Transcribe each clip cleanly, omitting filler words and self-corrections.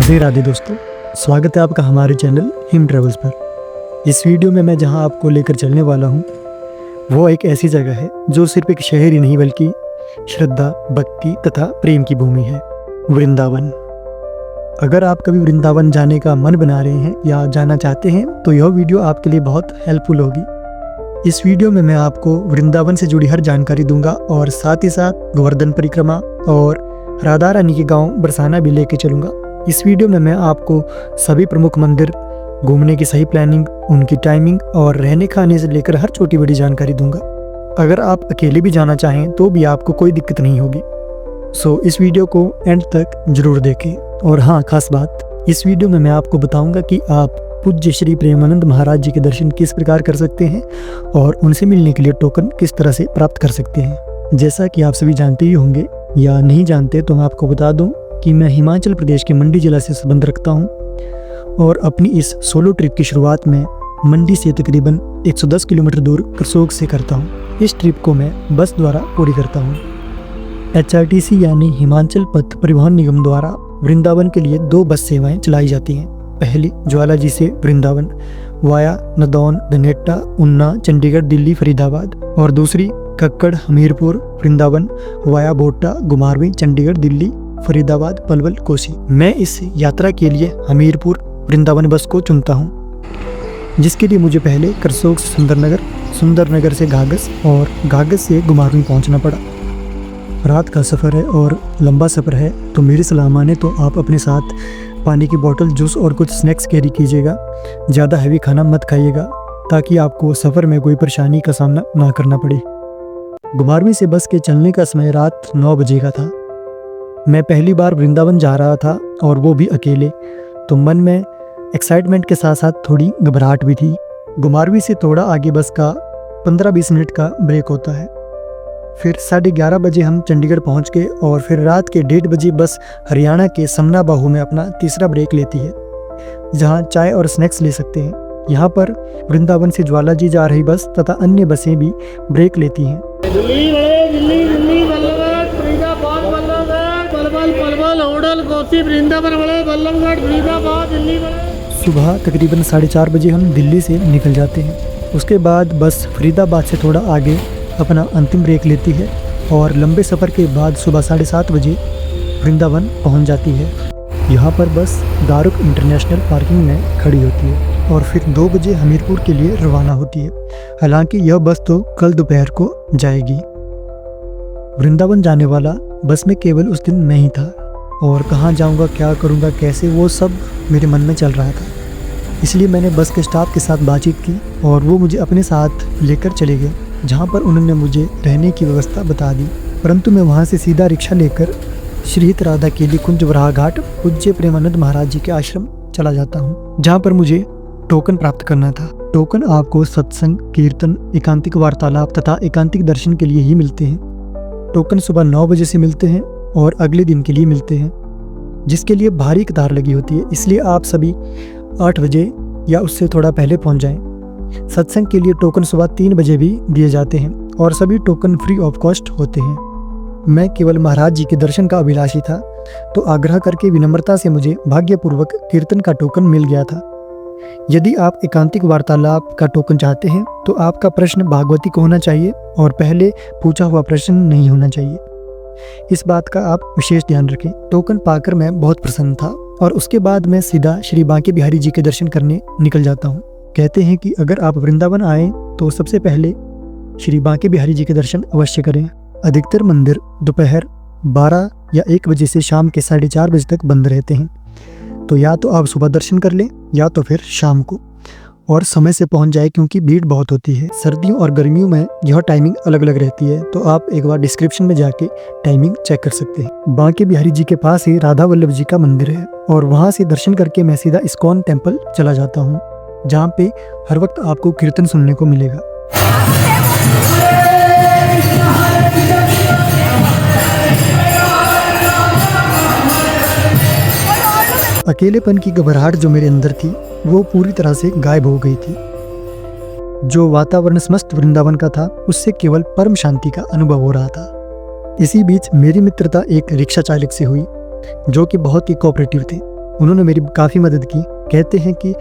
राधे राधे दोस्तों, स्वागत है आपका हमारे चैनल हिम ट्रेवल्स पर। इस वीडियो में मैं जहां आपको लेकर चलने वाला हूं, वो एक ऐसी जगह है जो सिर्फ एक शहर ही नहीं बल्कि श्रद्धा, भक्ति तथा प्रेम की भूमि है, वृंदावन। अगर आप कभी वृंदावन जाने का मन बना रहे हैं या जाना चाहते हैं तो यह वीडियो आपके लिए बहुत हेल्पफुल होगी। इस वीडियो में मैं आपको वृंदावन से जुड़ी हर जानकारी दूंगा और साथ ही साथ गोवर्धन परिक्रमा और राधा रानी के गांव बरसाना भी लेके चलूंगा। इस वीडियो में मैं आपको सभी प्रमुख मंदिर, घूमने की सही प्लानिंग, उनकी टाइमिंग और रहने खाने से लेकर हर छोटी बड़ी जानकारी दूंगा। अगर आप अकेले भी जाना चाहें तो भी आपको कोई दिक्कत नहीं होगी। सो इस वीडियो को एंड तक जरूर देखें। और हाँ, खास बात, इस वीडियो में मैं आपको बताऊंगा कि आप पूज्य श्री प्रेमानंद महाराज जी के दर्शन किस प्रकार कर सकते हैं और उनसे मिलने के लिए टोकन किस तरह से प्राप्त कर सकते हैं। जैसा कि आप सभी जानते ही होंगे या नहीं जानते तो मैं आपको बता दूं कि मैं हिमाचल प्रदेश के मंडी जिला से संबंध रखता हूं और अपनी इस सोलो ट्रिप की शुरुआत में मंडी से तकरीबन 110 किलोमीटर दूर करसोग से करता हूं। इस ट्रिप को मैं बस द्वारा पूरी करता हूं। HRTC यानी हिमाचल पथ परिवहन निगम द्वारा वृंदावन के लिए 2 बस सेवाएं चलाई जाती हैं। पहली ज्वालाजी से वृंदावन वाया नदौन, धनेटा, उन्ना, चंडीगढ़, दिल्ली, फरीदाबाद, और दूसरी कक्कड़, हमीरपुर, वृंदावन वाया बोटा, गुमारवी, चंडीगढ़, दिल्ली, फरीदाबाद, पलवल, कोसी। मैं इस यात्रा के लिए हमीरपुर वृंदावन बस को चुनता हूँ, जिसके लिए मुझे पहले करसोग से सुंदरनगर से घाघस और घाघस से गुमारवी पहुँचना पड़ा। रात का सफ़र है और लंबा सफ़र है, तो मेरी सलाह माने तो आप अपने साथ पानी की बोतल, जूस और कुछ स्नैक्स कैरी कीजिएगा। ज़्यादा हैवी खाना मत खाइएगा ताकि आपको सफ़र में कोई परेशानी का सामना ना करना पड़े। गुमारवी से बस के चलने का समय रात 9 बजे का था। मैं पहली बार वृंदावन जा रहा था और वो भी अकेले, तो मन में एक्साइटमेंट के साथ साथ थोड़ी घबराहट भी थी। गुमारवी से थोड़ा आगे बस का 15-20 मिनट का ब्रेक होता है। फिर 11:30 बजे हम चंडीगढ़ पहुंच गए और फिर रात के 1:30 बजे बस हरियाणा के समना बाहू में अपना तीसरा ब्रेक लेती है, जहां चाय और स्नैक्स ले सकते हैं। यहाँ पर वृंदावन से ज्वालाजी जा रही बस तथा अन्य बसें भी ब्रेक लेती हैं। सुबह तकरीबन 4:30 बजे हम दिल्ली से निकल जाते हैं। उसके बाद बस फरीदाबाद से थोड़ा आगे अपना अंतिम ब्रेक लेती है और लंबे सफ़र के बाद सुबह 7:30 बजे वृंदावन पहुंच जाती है। यहाँ पर बस दारुक इंटरनेशनल पार्किंग में खड़ी होती है और फिर 2 बजे हमीरपुर के लिए रवाना होती है। हालांकि यह बस तो कल दोपहर को जाएगी। वृंदावन जाने वाला बस में केवल उस दिन मैं ही था और कहाँ जाऊँगा, क्या करूँगा, कैसे, वो सब मेरे मन में चल रहा था। इसलिए मैंने बस के स्टाफ के साथ बातचीत की और वो मुझे अपने साथ लेकर चले गए, जहाँ पर उन्होंने मुझे रहने की व्यवस्था बता दी। परंतु मैं वहाँ से सीधा रिक्शा लेकर श्री राधा केली कुंज वराह घाट पूज्य प्रेमानंद महाराज जी के आश्रम चला जाता हूँ, जहाँ पर मुझे टोकन प्राप्त करना था। टोकन आपको सत्संग, कीर्तन, एकांतिक वार्तालाप तथा एकांतिक दर्शन के लिए ही मिलते हैं। टोकन सुबह 9 बजे से मिलते हैं और अगले दिन के लिए मिलते हैं, जिसके लिए भारी कतार लगी होती है। इसलिए आप सभी 8 बजे या उससे थोड़ा पहले पहुंच जाएं। सत्संग के लिए टोकन सुबह 3 बजे भी दिए जाते हैं और सभी टोकन फ्री ऑफ कॉस्ट होते हैं। मैं केवल महाराज जी के दर्शन का अभिलाषी था, तो आग्रह करके विनम्रता से मुझे भाग्यपूर्वक कीर्तन का टोकन मिल गया था। यदि आप एकांतिक वार्तालाप का टोकन चाहते हैं तो आपका प्रश्न भागवती को होना चाहिए और पहले पूछा हुआ प्रश्न नहीं होना चाहिए। इस बात का आप विशेष ध्यान रखें। टोकन पाकर मैं बहुत प्रसन्न था और उसके बाद मैं सीधा श्री बांके बिहारी जी के दर्शन करने निकल जाता हूँ। कहते हैं कि अगर आप वृंदावन आए तो सबसे पहले श्री बांके बिहारी जी के दर्शन अवश्य करें। अधिकतर मंदिर दोपहर 12 या 1 बजे से शाम के 4:30 बजे तक बंद रहते हैं, तो या तो आप सुबह दर्शन कर लें या तो फिर शाम को, और समय से पहुंच जाए क्योंकि भीड़ बहुत होती है। सर्दियों और गर्मियों में यह टाइमिंग अलग अलग रहती है, तो आप एक बार डिस्क्रिप्शन में जाके टाइमिंग चेक कर सकते हैं। बांके बिहारी जी के पास ही राधा वल्लभ जी का मंदिर है और वहां से दर्शन करके मैं सीधा इस्कॉन टेम्पल चला जाता हूँ, जहाँ पे हर वक्त आपको कीर्तन सुनने को मिलेगा। अकेलेपन की घबराहट जो मेरे अंदर थी वो पूरी तरह से गायब हो गई थी। जो वातावरण समस्त वृंदावन का था उससे केवल परम शांति का अनुभव हो रहा था। इसी बीच मेरी मित्रता एक रिक्शा चालक से हुई, जो कि बहुत ही कोऑपरेटिव थे। उन्होंने मेरी काफ़ी मदद की। कहते हैं कि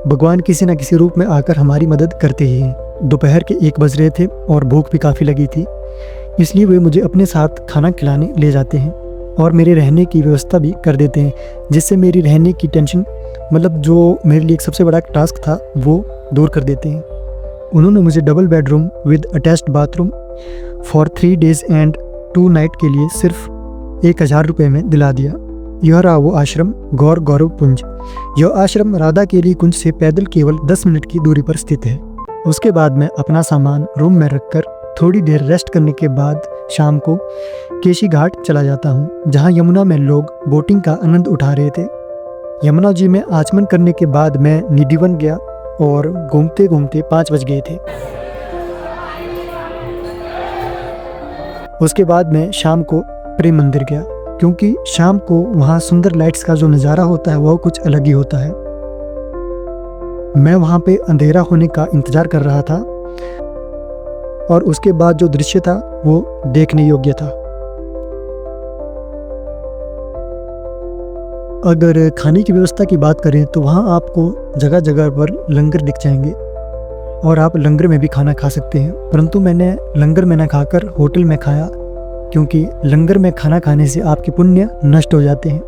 भगवान किसी न किसी रूप में आकर हमारी मदद करते ही हैं। दोपहर के 1 बज रहे थे और भूख भी काफ़ी लगी थी, इसलिए वे मुझे अपने साथ खाना खिलाने ले जाते हैं और मेरे रहने की व्यवस्था भी कर देते हैं, जिससे मेरी रहने की टेंशन, मतलब जो मेरे लिए एक सबसे बड़ा टास्क था, वो दूर कर देते हैं। उन्होंने मुझे double bedroom with attached bathroom for 3 days and 2 night के लिए सिर्फ 1000 रुपये में दिला दिया। यह रहा वो आश्रम गौर गौरव कुंज। यह आश्रम राधा केली कुंज से पैदल केवल 10 मिनट की दूरी पर स्थित है। उसके बाद मैं अपना सामान रूम में रखकर थोड़ी देर रेस्ट करने के बाद शाम को केशी घाट चला जाता हूँ, जहाँ यमुना में लोग बोटिंग का आनंद उठा रहे थे। यमुना जी में आचमन करने के बाद मैं निधिवन गया और घूमते घूमते 5 बज गए थे। उसके बाद मैं शाम को प्रेम मंदिर गया, क्योंकि शाम को वहाँ सुंदर लाइट्स का जो नज़ारा होता है वह कुछ अलग ही होता है। मैं वहाँ पे अंधेरा होने का इंतज़ार कर रहा था और उसके बाद जो दृश्य था वो देखने योग्य था। अगर खाने की व्यवस्था की बात करें तो वहाँ आपको जगह जगह पर लंगर दिख जाएंगे और आप लंगर में भी खाना खा सकते हैं, परंतु मैंने लंगर में न खाकर होटल में खाया, क्योंकि लंगर में खाना खाने से आपके पुण्य नष्ट हो जाते हैं।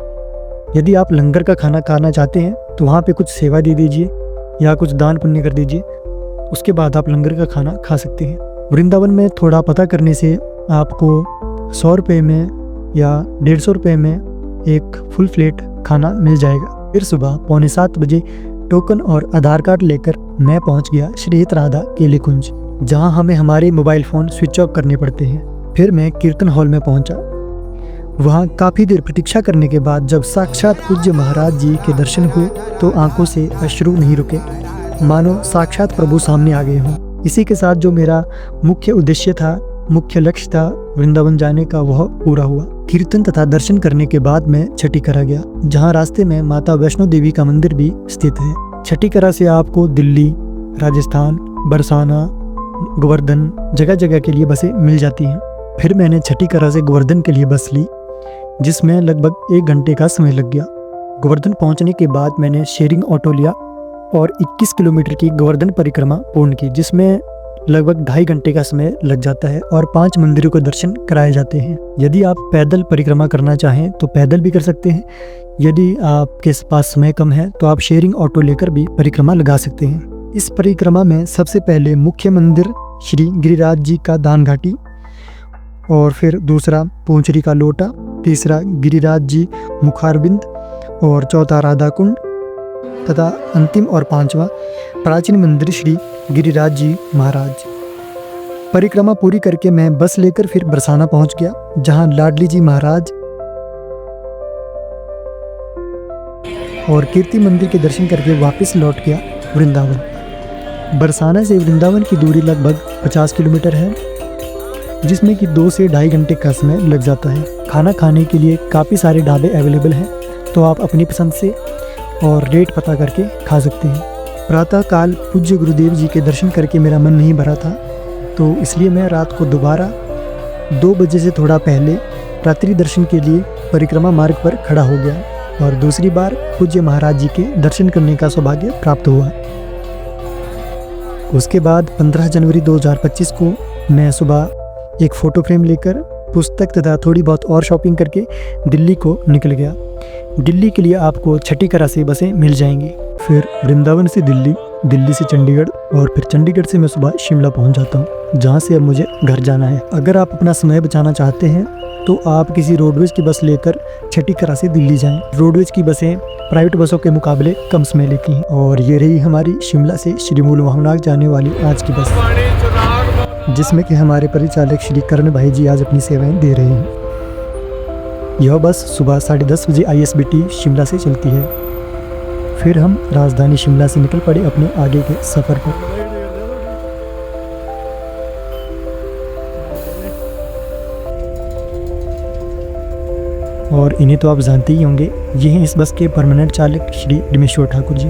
यदि आप लंगर का खाना खाना चाहते हैं तो वहाँ पे कुछ सेवा दे दीजिए या कुछ दान पुण्य कर दीजिए, उसके बाद आप लंगर का खाना खा सकते हैं। वृंदावन में थोड़ा पता करने से आपको 100 रुपये में या 150 रुपये में एक फुल प्लेट खाना मिल जाएगा। फिर सुबह 6:45 बजे टोकन और आधार कार्ड लेकर मैं पहुंच गया श्री हित राधा केली कुंज, जहां हमें हमारे मोबाइल फ़ोन स्विच ऑफ करने पड़ते हैं। फिर मैं कीर्तन हॉल में पहुंचा। वहां काफ़ी देर प्रतीक्षा करने के बाद जब साक्षात पूज्य महाराज जी के दर्शन हुए तो आंखों से अश्रु नहीं रुके, मानो साक्षात प्रभु सामने आ गए हों। इसी के साथ जो मेरा मुख्य उद्देश्य था, मुख्य लक्ष्य था वृंदावन जाने का, वह पूरा हुआ। कीर्तन तथा दर्शन करने के बाद मैं छठीकरा गया, जहाँ रास्ते में माता वैष्णो देवी का मंदिर भी स्थित है। छठीकरा से आपको दिल्ली, राजस्थान, बरसाना, गोवर्धन जगह जगह के लिए बसें मिल जाती हैं। फिर मैंने छठीकरा से गोवर्धन के लिए बस ली, जिसमें लगभग 1 घंटे का समय लग गया। गोवर्धन पहुंचने के बाद मैंने शेयरिंग ऑटो लिया और 21 किलोमीटर की गोवर्धन परिक्रमा पूर्ण की, जिसमें लगभग 2.5 घंटे का समय लग जाता है और 5 मंदिरों के दर्शन कराए जाते हैं। यदि आप पैदल परिक्रमा करना चाहें तो पैदल भी कर सकते हैं। यदि आपके पास समय कम है तो आप शेयरिंग ऑटो लेकर भी परिक्रमा लगा सकते हैं। इस परिक्रमा में सबसे पहले मुख्य मंदिर श्री गिरिराज जी का दान घाटी, और फिर दूसरा पूंछरी का लोटा, तीसरा गिरिराज जी मुखारबिंद और चौथा राधा कुंड तथा अंतिम और 5वां प्राचीन मंदिर श्री गिरिराज जी महाराज। परिक्रमा पूरी करके मैं बस लेकर फिर बरसाना पहुंच गया, जहां लाडली जी महाराज और कीर्ति मंदिर के दर्शन करके वापस लौट गया वृंदावन। बरसाना से वृंदावन की दूरी लगभग 50 किलोमीटर है, जिसमें कि 2 से 2.5 घंटे का समय लग जाता है। खाना खाने के लिए काफ़ी सारे ढाबे अवेलेबल हैं, तो आप अपनी पसंद से और रेट पता करके खा सकते हैं। प्रातःकाल पूज्य गुरुदेव जी के दर्शन करके मेरा मन नहीं भरा था, तो इसलिए मैं रात को दोबारा 2 बजे से थोड़ा पहले रात्रि दर्शन के लिए परिक्रमा मार्ग पर खड़ा हो गया और दूसरी बार पूज्य महाराज जी के दर्शन करने का सौभाग्य प्राप्त हुआ। उसके बाद 15 जनवरी 2025 को मैं सुबह एक फ़ोटो फ्रेम लेकर पुस्तक तथा थोड़ी बहुत और शॉपिंग करके दिल्ली को निकल गया। दिल्ली के लिए आपको छठीकरा से बसें मिल जाएंगी। फिर वृंदावन से दिल्ली, दिल्ली से चंडीगढ़ और फिर चंडीगढ़ से मैं सुबह शिमला पहुंच जाता हूं, जहां से अब मुझे घर जाना है। अगर आप अपना समय बचाना चाहते हैं तो आप किसी रोडवेज की बस लेकर छठीकरा से दिल्ली जाएं। रोडवेज की बसें प्राइवेट बसों के मुकाबले कम समय लेती हैं। और ये रही हमारी शिमला से श्री मूल वाहनाग जाने वाली आज की बस, जिसमें कि हमारे परिचालक श्री करण भाई जी आज अपनी सेवाएं दे रहे हैं। यह बस सुबह 10:30 बजे ISBT शिमला से चलती है। फिर हम राजधानी शिमला से निकल पड़े अपने आगे के सफ़र पर। और इन्हें तो आप जानते ही होंगे, ये हैं इस बस के परमानेंट चालक श्री रमेश्वर ठाकुर जी।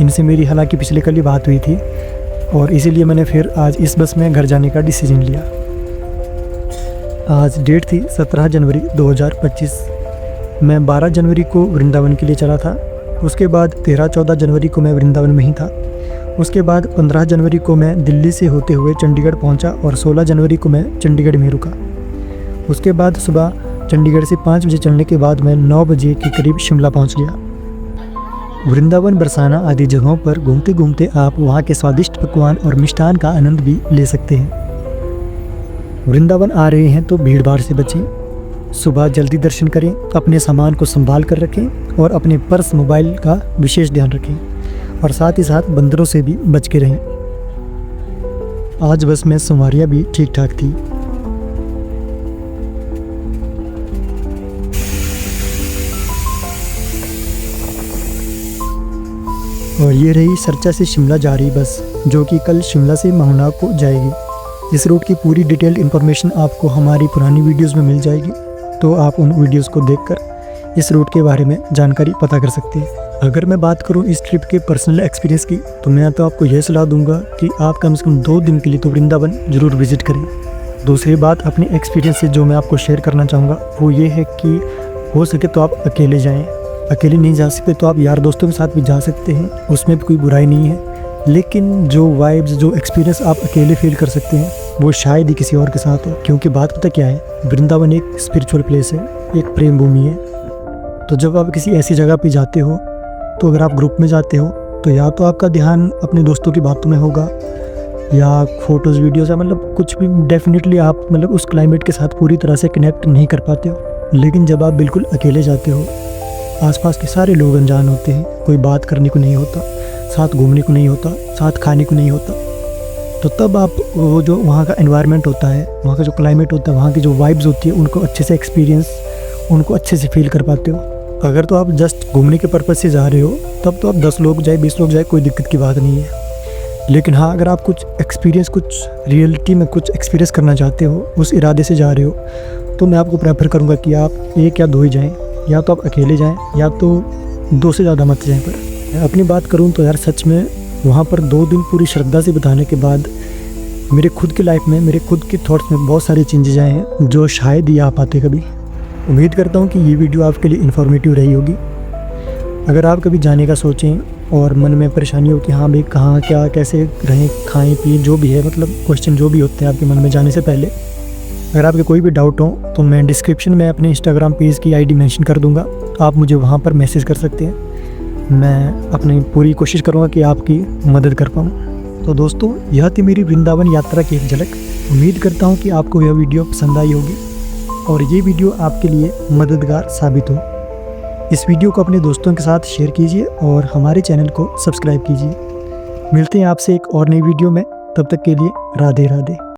इनसे मेरी हालांकि पिछले कल ही बात हुई थी और इसीलिए मैंने फिर आज इस बस में घर जाने का डिसीजन लिया। आज डेट थी 17 जनवरी 2025। मैं 12 जनवरी को वृंदावन के लिए चला था। उसके बाद 13-14 जनवरी को मैं वृंदावन में ही था। उसके बाद 15 जनवरी को मैं दिल्ली से होते हुए चंडीगढ़ पहुंचा और 16 जनवरी को मैं चंडीगढ़ में रुका। उसके बाद सुबह चंडीगढ़ से 5 बजे चलने के बाद मैं 9 बजे के करीब शिमला पहुंच गया। वृंदावन, बरसाना आदि जगहों पर घूमते घूमते आप वहां के स्वादिष्ट पकवान और मिष्ठान का आनंद भी ले सकते हैं। वृंदावन आ रहे हैं तो भीड़ भाड़ से बचें। सुबह जल्दी दर्शन करें, अपने सामान को संभाल कर रखें और अपने पर्स, मोबाइल का विशेष ध्यान रखें और साथ ही साथ बंदरों से भी बच के रहें। आज बस में सवारियाँ भी ठीक ठाक थी। और ये रही सरचा से शिमला जा रही बस, जो कि कल शिमला से महुना को जाएगी। इस रूट की पूरी डिटेल्ड इन्फॉर्मेशन आपको हमारी पुरानी वीडियोस में मिल जाएगी, तो आप उन वीडियोस को देखकर इस रूट के बारे में जानकारी पता कर सकते हैं। अगर मैं बात करूं इस ट्रिप के पर्सनल एक्सपीरियंस की, तो मैं तो आपको यह सलाह दूंगा कि आप कम से कम 2 दिन के लिए तो वृंदावन ज़रूर विजिट करें। दूसरी बात, अपने एक्सपीरियंस से जो मैं आपको शेयर करना चाहूँगा वो ये है कि हो सके तो आप अकेले जाएँ। अकेले नहीं जा सकते तो आप यार दोस्तों के साथ भी जा सकते हैं, उसमें भी कोई बुराई नहीं है। लेकिन जो वाइब्स, जो एक्सपीरियंस आप अकेले फील कर सकते हैं वो शायद ही किसी और के साथ हो। क्योंकि बात पता क्या है, वृंदावन एक स्पिरिचुअल प्लेस है, एक प्रेम भूमि है। तो जब आप किसी ऐसी जगह पे जाते हो, तो अगर आप ग्रुप में जाते हो तो या तो आपका ध्यान अपने दोस्तों की बातों में होगा या फोटोज़, वीडियोज़, या मतलब कुछ भी, डेफिनेटली आप मतलब उस क्लाइमेट के साथ पूरी तरह से कनेक्ट नहीं कर पाते हो। लेकिन जब आप बिल्कुल अकेले जाते हो, आसपास के सारे लोग अनजान होते हैं, कोई बात करने को नहीं होता, साथ घूमने को नहीं होता, साथ खाने को नहीं होता, तो तब आप वो जो वहाँ का एनवायरनमेंट होता है, वहाँ का जो क्लाइमेट होता है, वहाँ की जो वाइब्स होती है, उनको अच्छे से एक्सपीरियंस, उनको अच्छे से फील कर पाते हो। अगर तो आप जस्ट घूमने के पर्पज़ से जा रहे हो, तब तो आप 10 लोग जाए, 20 लोग जाए, कोई दिक्कत की बात नहीं है। लेकिन हाँ, अगर आप कुछ एक्सपीरियंस, कुछ रियलिटी में कुछ एक्सपीरियंस करना चाहते हो, उस इरादे से जा रहे हो, तो मैं आपको प्रेफर करूँगा कि आप 1 या 2 ही जाएँ, या तो आप अकेले जाएं या तो 2 से ज़्यादा मत जाएं। पर अपनी बात करूं तो यार सच में वहाँ पर 2 दिन पूरी श्रद्धा से बिताने के बाद मेरे खुद की लाइफ में, मेरे खुद के थॉट्स में बहुत सारी चेंजेस आए हैं जो शायद ही आ पाते कभी। उम्मीद करता हूँ कि ये वीडियो आपके लिए इन्फॉर्मेटिव रही होगी। अगर आप कभी जाने का सोचें और मन में परेशानी हो कि हाँ भाई कहाँ, क्या, कैसे रहें, खाएँ पिए, जो भी है, मतलब क्वेश्चन जो भी होते हैं आपके मन में जाने से पहले, अगर आपके कोई भी डाउट हो तो मैं डिस्क्रिप्शन में अपने इंस्टाग्राम पेज की आईडी मेंशन कर दूंगा, आप मुझे वहां पर मैसेज कर सकते हैं। मैं अपनी पूरी कोशिश करूंगा कि आपकी मदद कर पाऊँ। तो दोस्तों, यह थी मेरी वृंदावन यात्रा की एक झलक। उम्मीद करता हूं कि आपको यह वीडियो पसंद आई होगी और ये वीडियो आपके लिए मददगार साबित हो। इस वीडियो को अपने दोस्तों के साथ शेयर कीजिए और हमारे चैनल को सब्सक्राइब कीजिए। मिलते हैं आपसे एक और नई वीडियो में, तब तक के लिए राधे राधे।